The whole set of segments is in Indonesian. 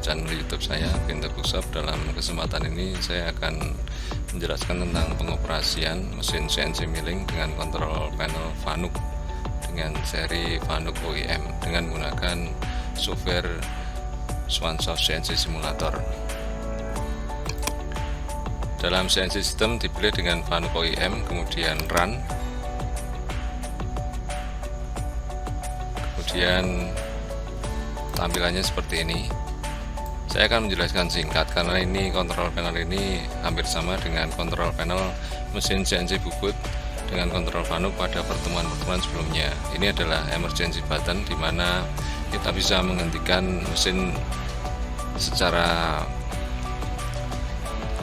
channel YouTube saya Pinter Bookshop. Dalam kesempatan ini saya akan menjelaskan tentang pengoperasian mesin CNC milling dengan kontrol panel Fanuc dengan seri Fanuc OEM dengan menggunakan software Swansoft CNC Simulator. Dalam CNC System dipilih dengan Fanuc OEM, kemudian Run, kemudian tampilannya seperti ini. Saya akan menjelaskan singkat karena ini kontrol panel ini hampir sama dengan kontrol panel mesin CNC bubut dengan kontrol Fanuc pada pertemuan-pertemuan sebelumnya. Ini adalah emergency button di mana kita bisa menghentikan mesin secara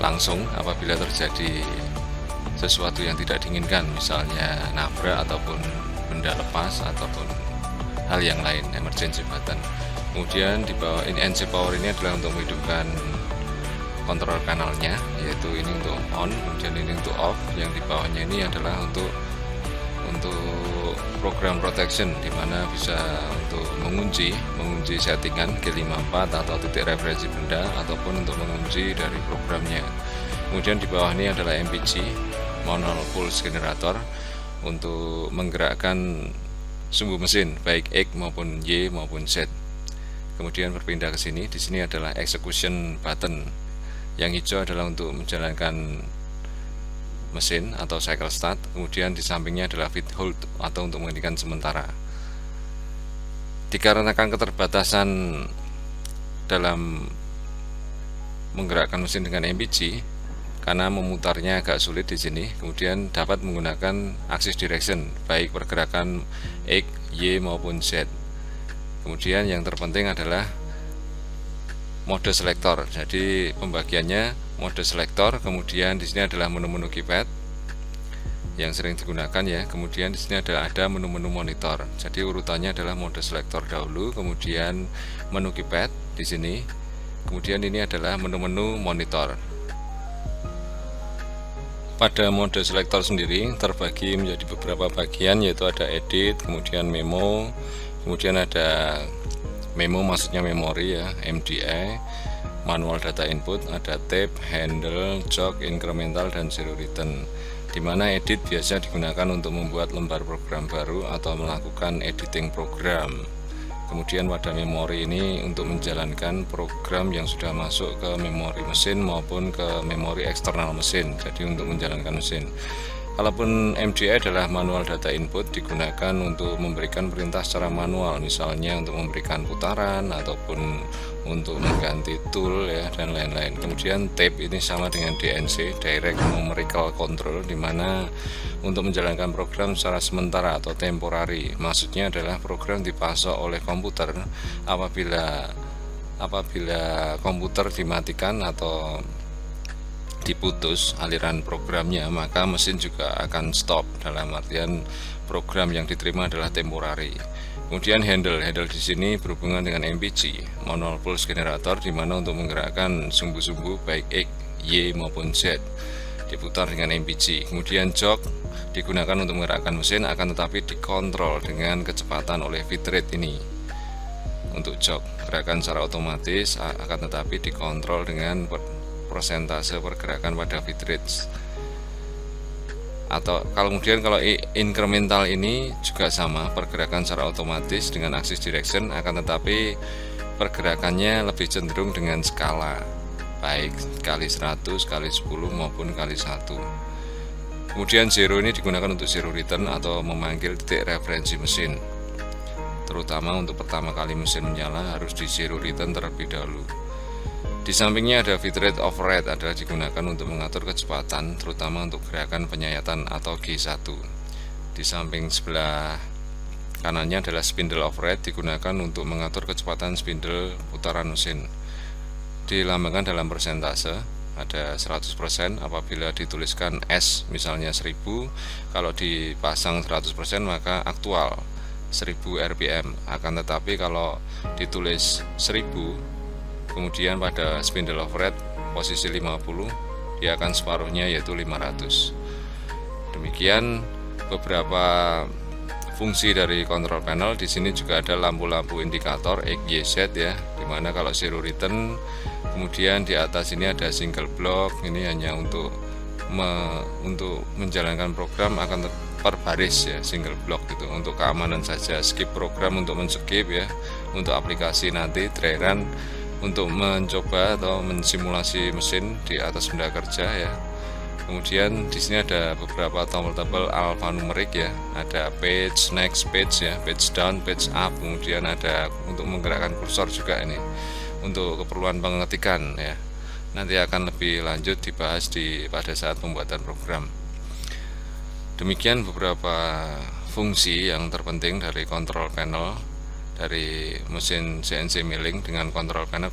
langsung apabila terjadi sesuatu yang tidak diinginkan, misalnya nabrak ataupun benda lepas ataupun hal yang lain. Emergency button. Kemudian di bawah ini NC power ini adalah untuk menghidupkan kontrol panelnya, yaitu ini untuk on, kemudian ini untuk off. Yang di bawahnya ini adalah untuk program protection, dimana bisa untuk mengunci settingan G54 atau titik referensi benda ataupun untuk mengunci dari programnya. Kemudian di bawah ini adalah MPG, manual pulse generator, untuk menggerakkan sumbu mesin baik X maupun Y maupun Z. Kemudian berpindah ke sini. Di sini adalah execution button. Yang hijau adalah untuk menjalankan mesin atau cycle start. Kemudian di sampingnya adalah fit hold atau untuk menghentikan sementara. Dikarenakan keterbatasan dalam menggerakkan mesin dengan MPG, karena memutarnya agak sulit di sini, kemudian dapat menggunakan axis direction baik pergerakan X, Y maupun Z. Kemudian yang terpenting adalah mode selektor. Jadi pembagiannya mode selektor, kemudian di sini adalah menu-menu keypad yang sering digunakan ya. Kemudian di sini ada menu-menu monitor. Jadi urutannya adalah mode selektor dahulu, kemudian menu keypad di sini. Kemudian ini adalah menu-menu monitor. Pada mode selektor sendiri terbagi menjadi beberapa bagian, yaitu ada edit, kemudian memo, kemudian ada memo maksudnya memori ya, MDA, manual data input, ada tape, handle, jog, incremental, dan zero return. Dimana edit biasa digunakan untuk membuat lembar program baru atau melakukan editing program. Kemudian pada memori ini untuk menjalankan program yang sudah masuk ke memori mesin maupun ke memori eksternal mesin, jadi untuk menjalankan mesin. Kalaupun MDA adalah manual data input, digunakan untuk memberikan perintah secara manual, misalnya untuk memberikan putaran ataupun untuk mengganti tool ya, dan lain-lain. Kemudian tape ini sama dengan DNC, Direct Numerical Control, di mana untuk menjalankan program secara sementara atau temporary. Maksudnya adalah program dipasok oleh komputer apabila komputer dimatikan atau diputus aliran programnya, maka mesin juga akan stop, dalam artian program yang diterima adalah temporary. Kemudian handle di sini berhubungan dengan MPG, manual pulse generator, di mana untuk menggerakkan sumbu-sumbu baik X, Y maupun Z diputar dengan MPG. Kemudian jog digunakan untuk menggerakkan mesin, akan tetapi dikontrol dengan kecepatan oleh feed rate ini. Untuk jog gerakan secara otomatis, akan tetapi dikontrol dengan persentase pergerakan pada feed rate. Atau kemudian kalau incremental ini juga sama, pergerakan secara otomatis dengan axis direction, akan tetapi pergerakannya lebih cenderung dengan skala, baik kali 100, kali 10 maupun kali 1. Kemudian zero ini digunakan untuk zero return atau memanggil titik referensi mesin, terutama untuk pertama kali mesin menyala harus di zero return terlebih dahulu. Di sampingnya ada feed rate override, adalah digunakan untuk mengatur kecepatan, terutama untuk gerakan penyayatan atau G1. Di samping sebelah kanannya adalah spindle override, digunakan untuk mengatur kecepatan spindle putaran mesin. Dilambangkan dalam persentase, ada 100% apabila dituliskan S misalnya 1000, kalau dipasang 100% maka aktual 1000 rpm. Akan tetapi kalau ditulis 1000 kemudian pada spindle override posisi 50, dia akan separuhnya yaitu 500. Demikian beberapa fungsi dari control panel. Di sini juga ada lampu-lampu indikator X, Y, Z ya, dimana kalau zero return. Kemudian di atas ini ada single block, ini hanya untuk menjalankan program akan per baris ya, single block gitu, untuk keamanan saja. Skip program untuk men-skip ya, untuk aplikasi nanti dry run untuk mencoba atau mensimulasi mesin di atas benda kerja ya. Kemudian di sini ada beberapa tombol-tombol alfanumerik ya, ada page, next page ya, page down, page up. Kemudian ada untuk menggerakkan kursor juga ini untuk keperluan pengetikan ya. Nanti akan lebih lanjut dibahas pada saat pembuatan program. Demikian beberapa fungsi yang terpenting dari control panel dari mesin CNC milling dengan control panel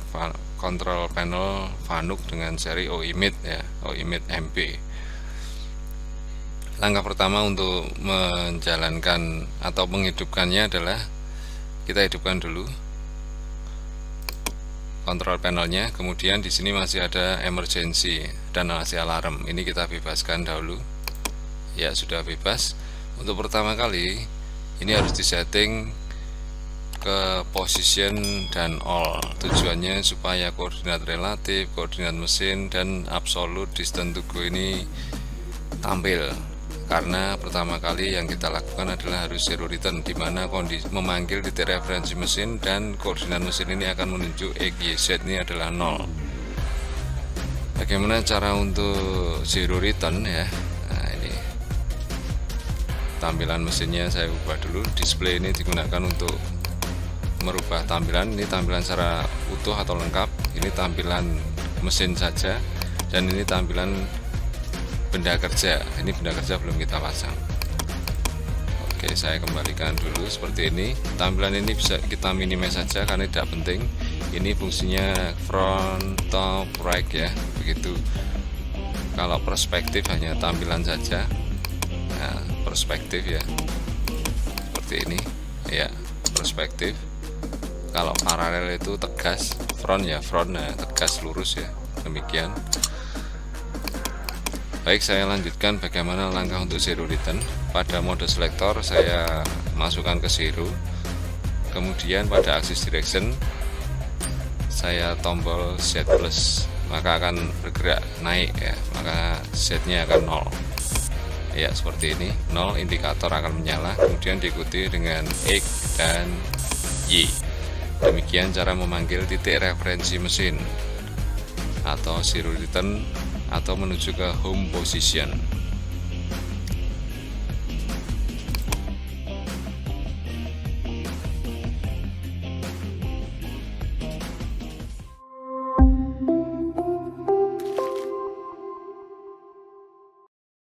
Fanuc dengan seri OIMID ya, OIMID MP. Langkah pertama untuk menjalankan atau menghidupkannya adalah kita hidupkan dulu kontrol panelnya. Kemudian di sini masih ada emergency dan masih alarm. Ini kita bebaskan dahulu. Ya, sudah bebas. Untuk pertama kali ini harus disetting ke position dan all. Tujuannya supaya koordinat relatif, koordinat mesin, dan absolute distance to go ini tampil. Karena pertama kali yang kita lakukan adalah harus zero return, dimana kondisi memanggil titik referensi mesin dan koordinat mesin ini akan menunjuk X, Y, Z ini adalah 0. Bagaimana cara untuk zero return ya? Nah, ini tampilan mesinnya saya ubah dulu. Display ini digunakan untuk merubah tampilan. Ini tampilan secara utuh atau lengkap. Ini tampilan mesin saja, dan ini tampilan benda kerja. Ini benda kerja belum kita pasang. Oke, saya kembalikan dulu seperti ini. Tampilan ini bisa kita minimize saja karena tidak penting. Ini fungsinya front, top, right ya, begitu. Kalau perspektif hanya tampilan saja. Nah, perspektif ya, seperti ini ya, perspektif. Kalau paralel itu tegas, front ya front, nah, tegas lurus ya, demikian. Baik, saya lanjutkan bagaimana langkah untuk zero return. Pada mode selektor saya masukkan ke zero. Kemudian pada axis direction saya tombol Z plus, maka akan bergerak naik ya, maka Z-nya akan 0. Ya, seperti ini, 0, indikator akan menyala, kemudian diikuti dengan X dan Y. Demikian cara memanggil titik referensi mesin atau zero return atau menuju ke home position.